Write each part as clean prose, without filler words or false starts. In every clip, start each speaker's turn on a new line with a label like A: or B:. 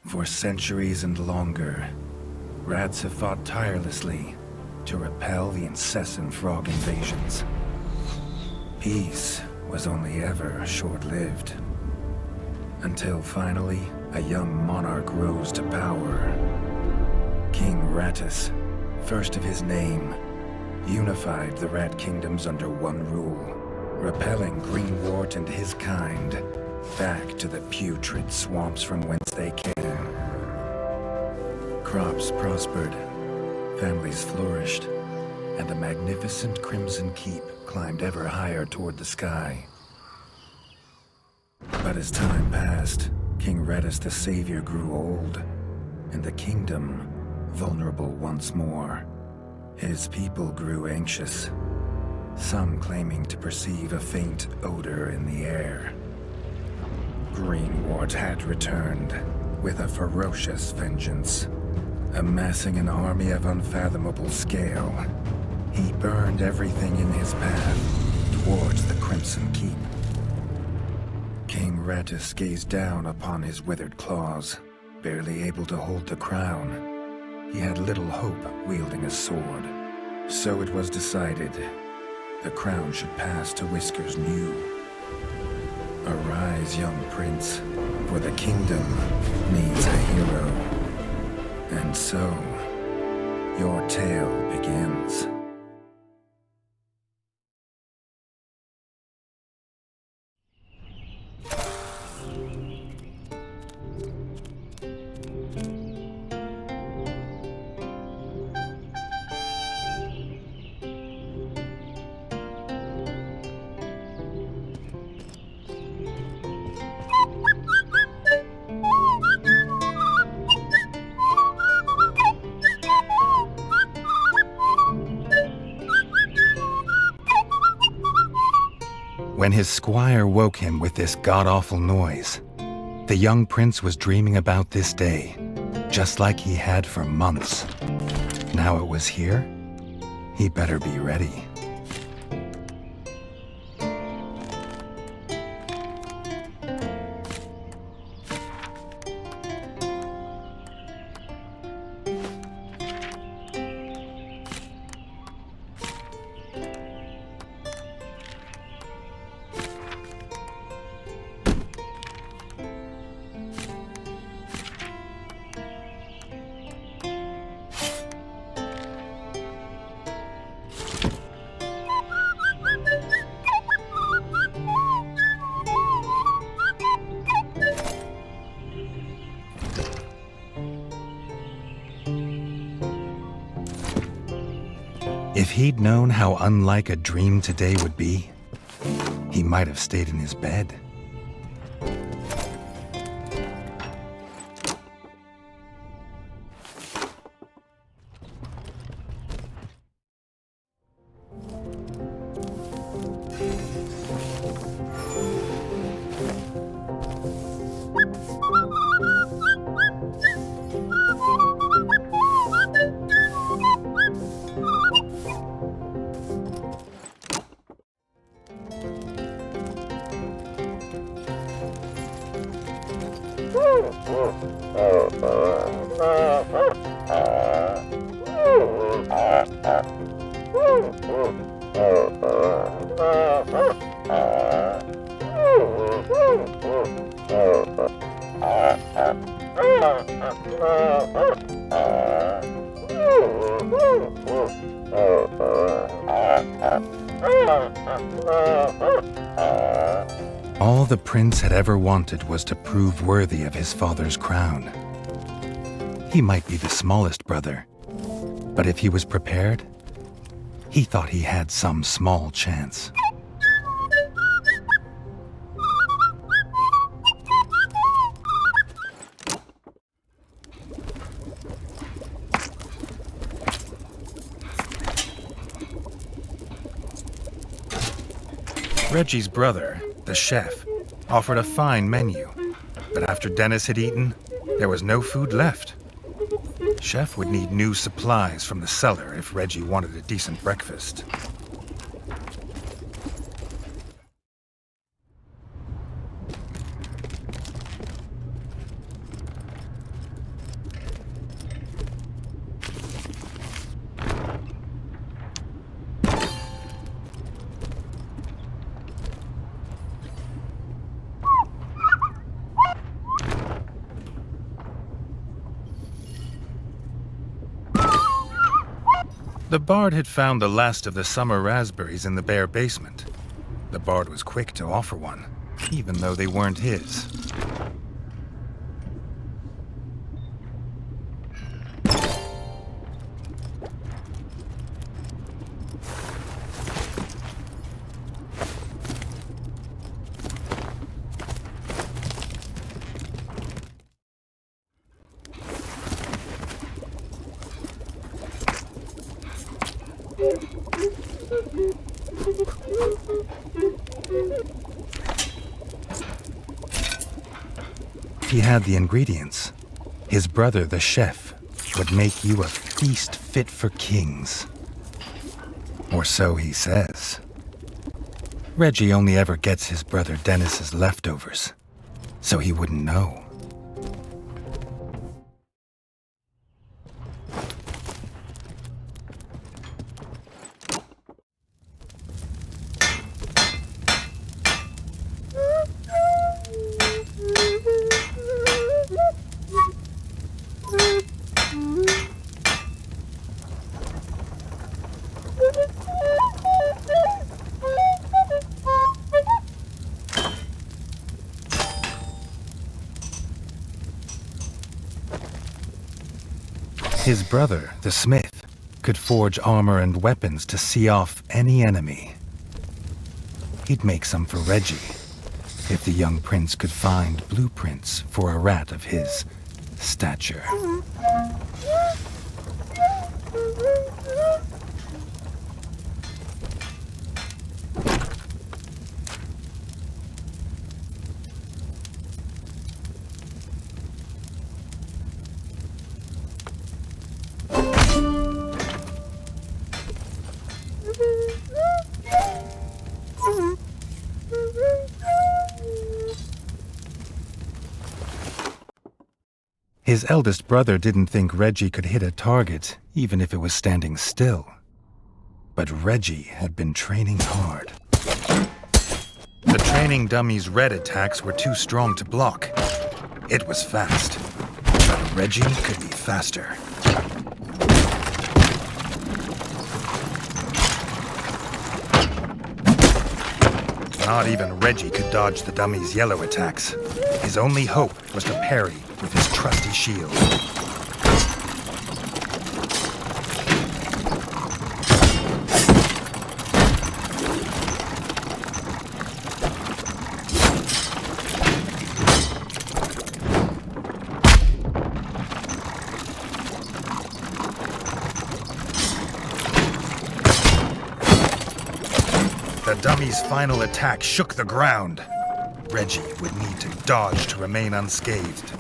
A: For centuries and longer, rats have fought tirelessly to repel the incessant frog invasions. Peace was only ever short-lived, until finally a young monarch rose to power. King Rattus, first of his name, unified the rat kingdoms under one rule, repelling Greenwort and his kind back to the putrid swamps from whence they came. Crops prospered, families flourished, and the magnificent Crimson Keep climbed ever higher toward the sky. But as time passed, King Rattus the Savior grew old, and the kingdom vulnerable once more. His people grew anxious, some claiming to perceive a faint odor in the air. Greenwort had returned with a ferocious vengeance. Amassing an army of unfathomable scale, he burned everything in his path towards the Crimson Keep. King Rattus gazed down upon his withered claws, barely able to hold the crown. He had little hope wielding a sword, so it was decided the crown should pass to Whiskers New. Arise, young prince, for the kingdom needs a hero. And so, your tale begins. When his squire woke him with this god-awful noise, the young prince was dreaming about this day, just like he had for months. Now it was here, he better be ready. If he'd known how unlike a dream today would be, he might have stayed in his bed. All the prince had ever wanted was to prove worthy of his father's crown. He might be the smallest brother, but if he was prepared, he thought he had some small chance. Reggie's brother, the chef, offered a fine menu, but after Dennis had eaten, there was no food left. Chef would need new supplies from the cellar if Reggie wanted a decent breakfast. The bard had found the last of the summer raspberries in the bare basement. The bard was quick to offer one, even though they weren't his. He had the ingredients. His brother, the chef, would make you a feast fit for kings. Or so he says. Reggie only ever gets his brother Dennis's leftovers, so he wouldn't know. His brother, the smith, could forge armor and weapons to see off any enemy. He'd make some for Reggie, if the young prince could find blueprints for a rat of his stature. His eldest brother didn't think Reggie could hit a target, even if it was standing still. But Reggie had been training hard. The training dummy's red attacks were too strong to block. It was fast, but Reggie could be faster. Not even Reggie could dodge the dummy's yellow attacks. His only hope was to parry with his trusty shield. The dummy's final attack shook the ground. Reggie would need to dodge to remain unscathed.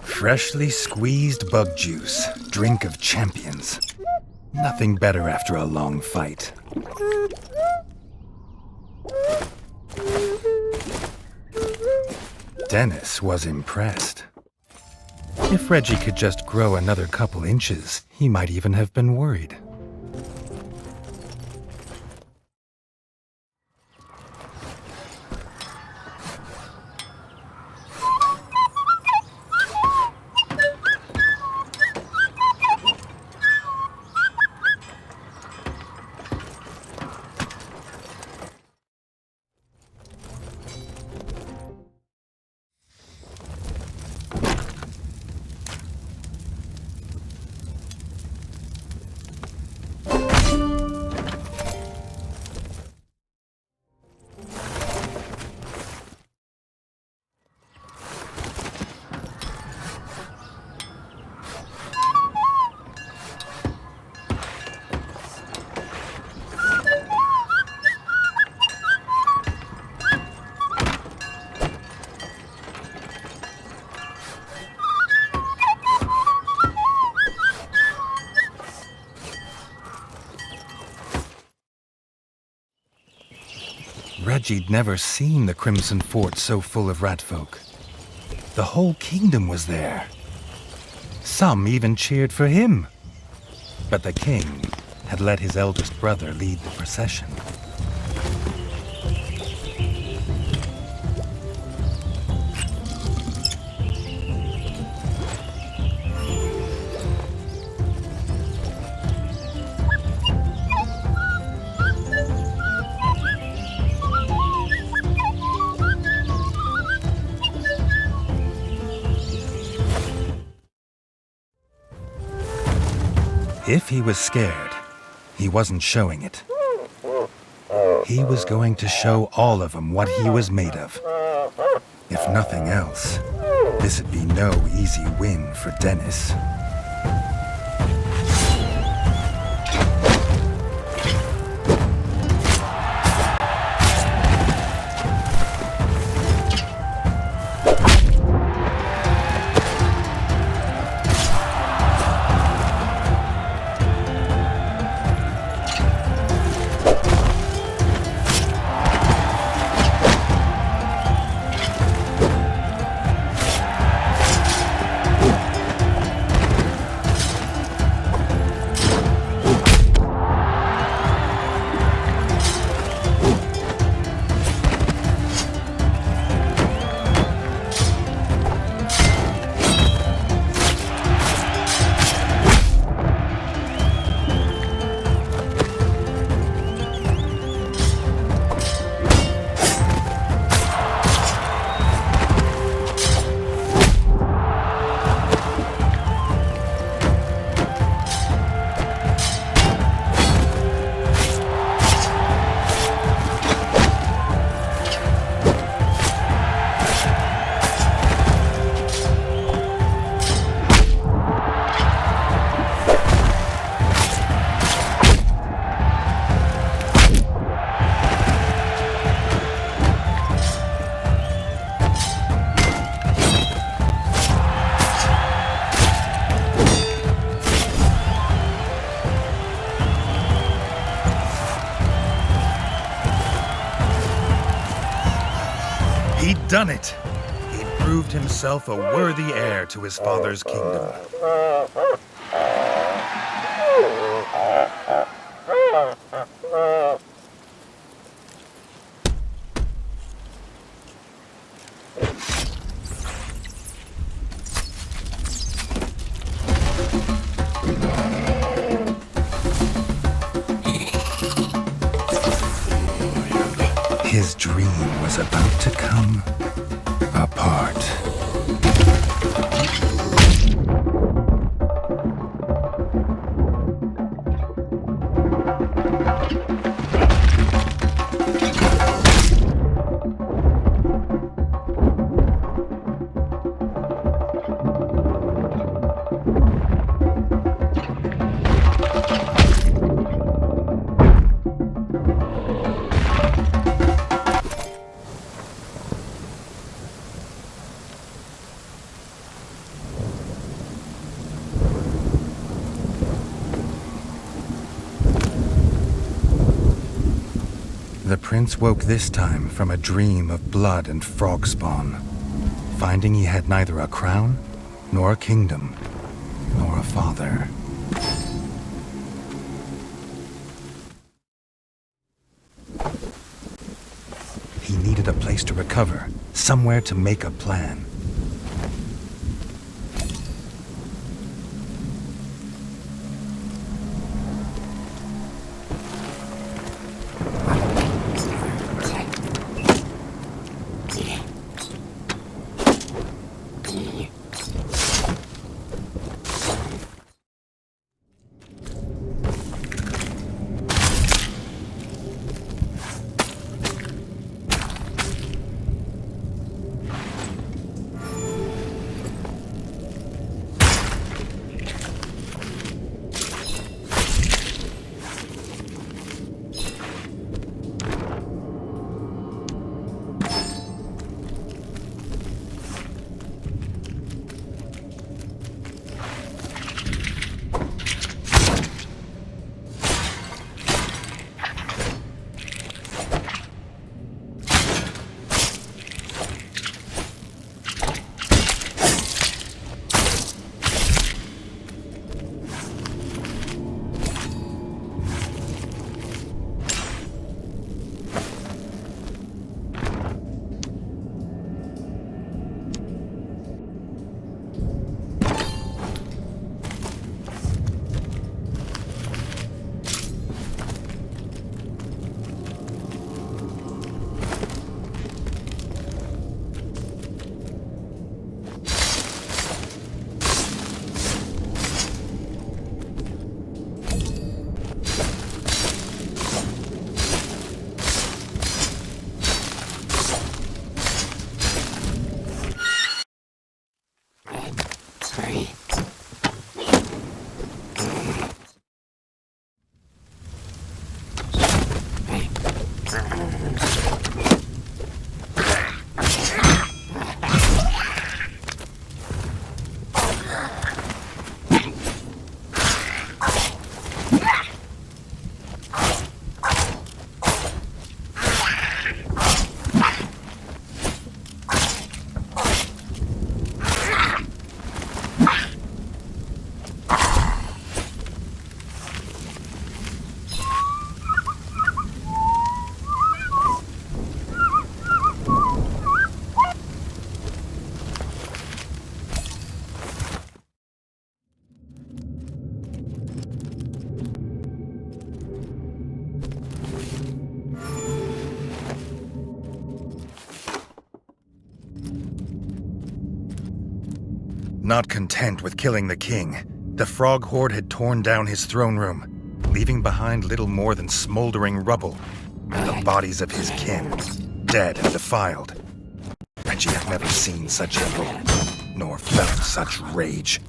A: Freshly squeezed bug juice, drink of champions. Nothing better after a long fight. Dennis was impressed. If Reggie could just grow another couple inches, he might even have been worried. Reggie'd never seen the Crimson Fort so full of rat folk. The whole kingdom was there. Some even cheered for him. But the king had let his eldest brother lead the procession. If he was scared, he wasn't showing it. He was going to show all of them what he was made of. If nothing else, this'd be no easy win for Dennis. He'd done it. He'd proved himself a worthy heir to his father's kingdom. His dream was about to come apart. The prince woke this time from a dream of blood and frog spawn, finding he had neither a crown, nor a kingdom, nor a father. He needed a place to recover, somewhere to make a plan. Not content with killing the king, the frog horde had torn down his throne room, leaving behind little more than smoldering rubble and the bodies of his kin, dead and defiled. Reggie had never seen such evil, nor felt such rage.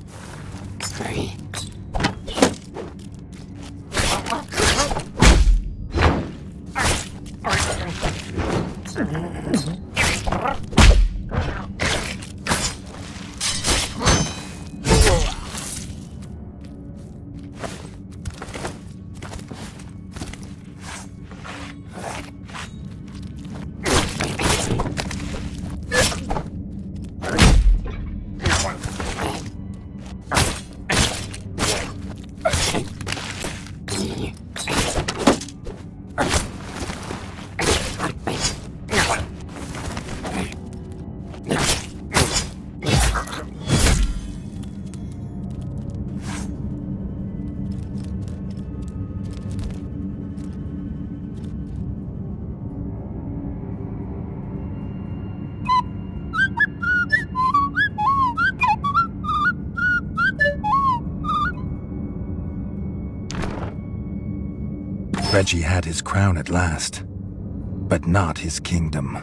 A: Reggie had his crown at last, but not his kingdom.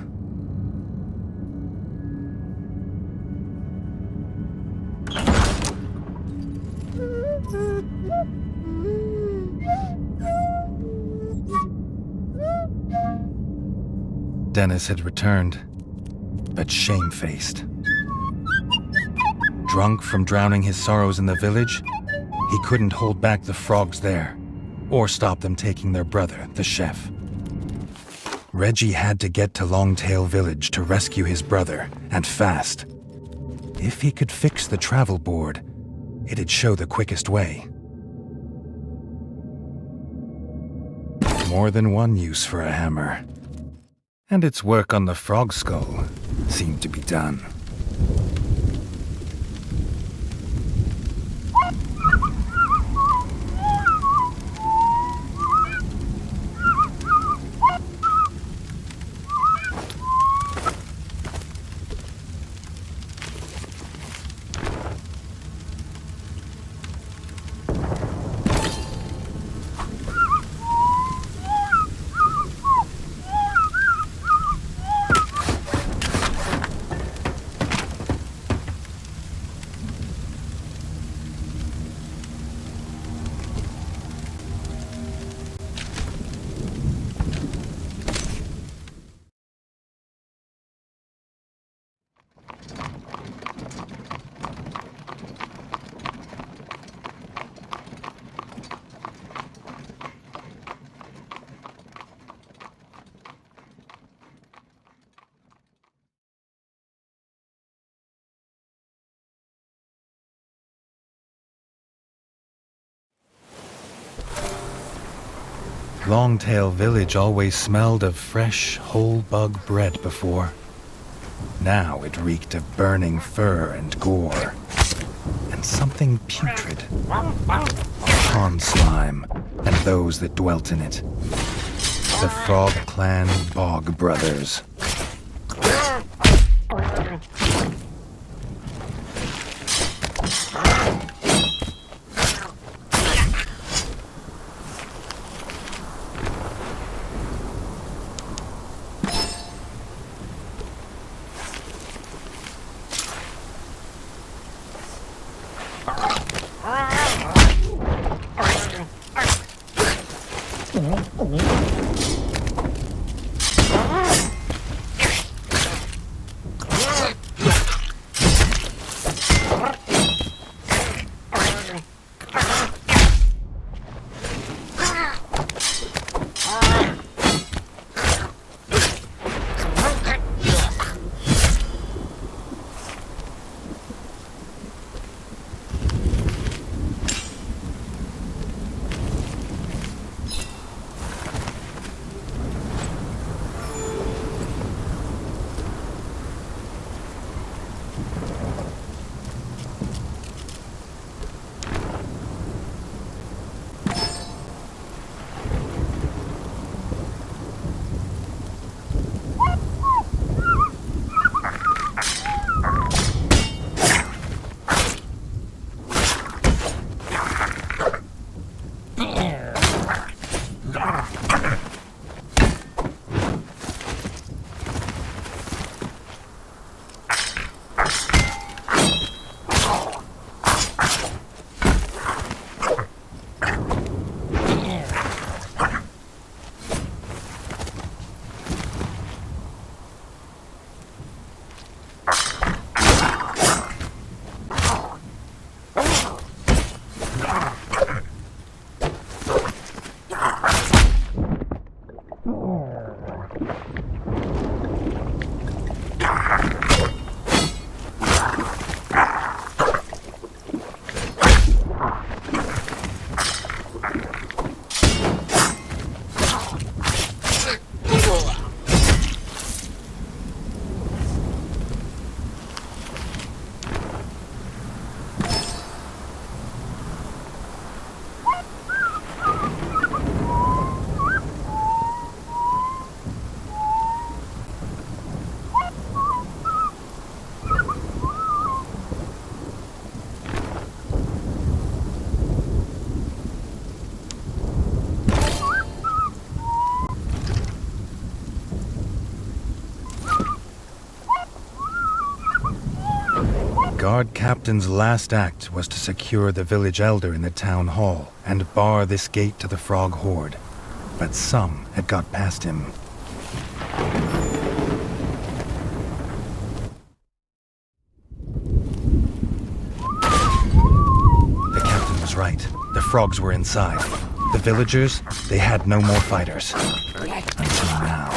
A: Dennis had returned, but shamefaced. Drunk from drowning his sorrows in the village, he couldn't hold back the frogs there, or stop them taking their brother, the chef. Reggie had to get to Longtail Village to rescue his brother, and fast. If he could fix the travel board, it'd show the quickest way. More than one use for a hammer, and its work on the frog skull seemed to be done. Longtail Village always smelled of fresh, whole bug bread before. Now it reeked of burning fur and gore, and something putrid. Pond slime, and those that dwelt in it. The Frog Clan Bog Brothers. guard captain's last act was to secure the village elder in the town hall and bar this gate to the frog horde. But some had got past him. The captain was right. The frogs were inside. The villagers, they had no more fighters. Until now.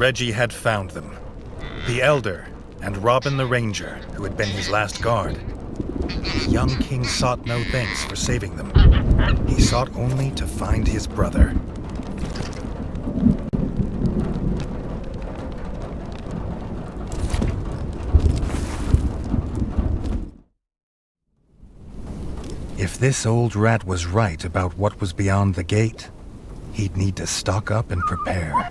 A: Reggie had found them. The Elder and Robin the Ranger, who had been his last guard. The young king sought no thanks for saving them. He sought only to find his brother. If this old rat was right about what was beyond the gate, he'd need to stock up and prepare.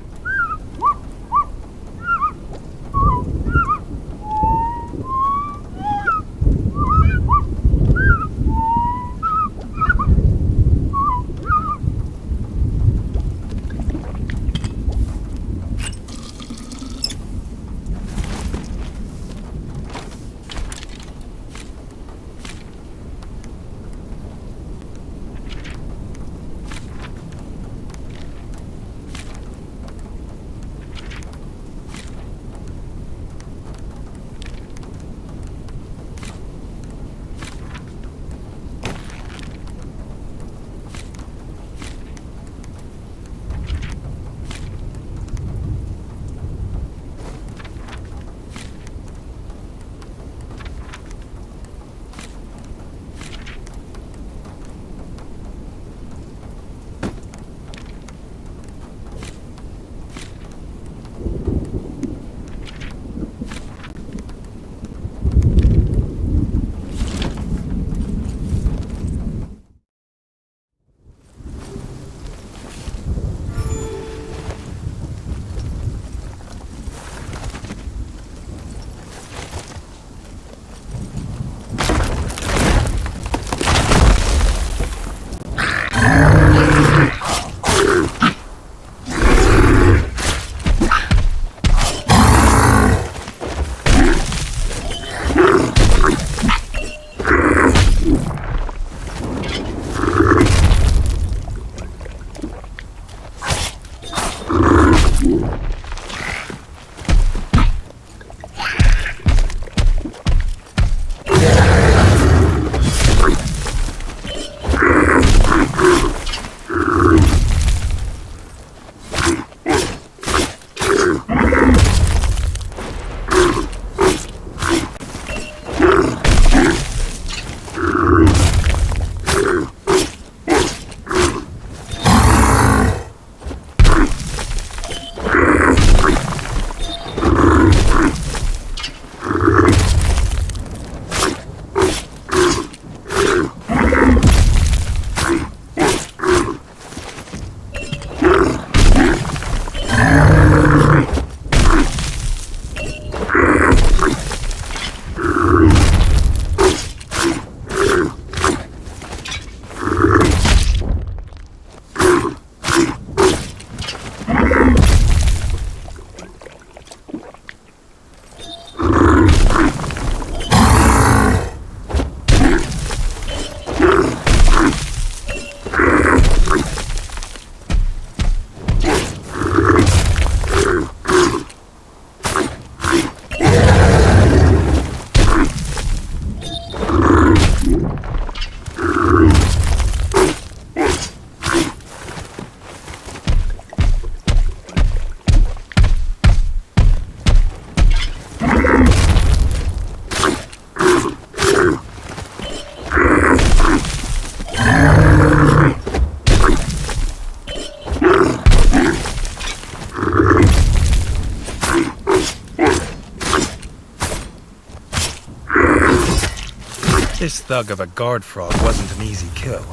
A: This thug of a guard frog wasn't an easy kill,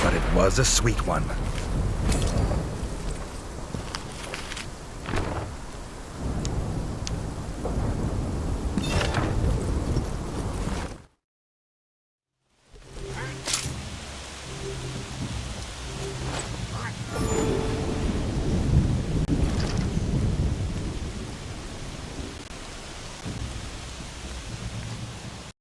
A: but it was a sweet one.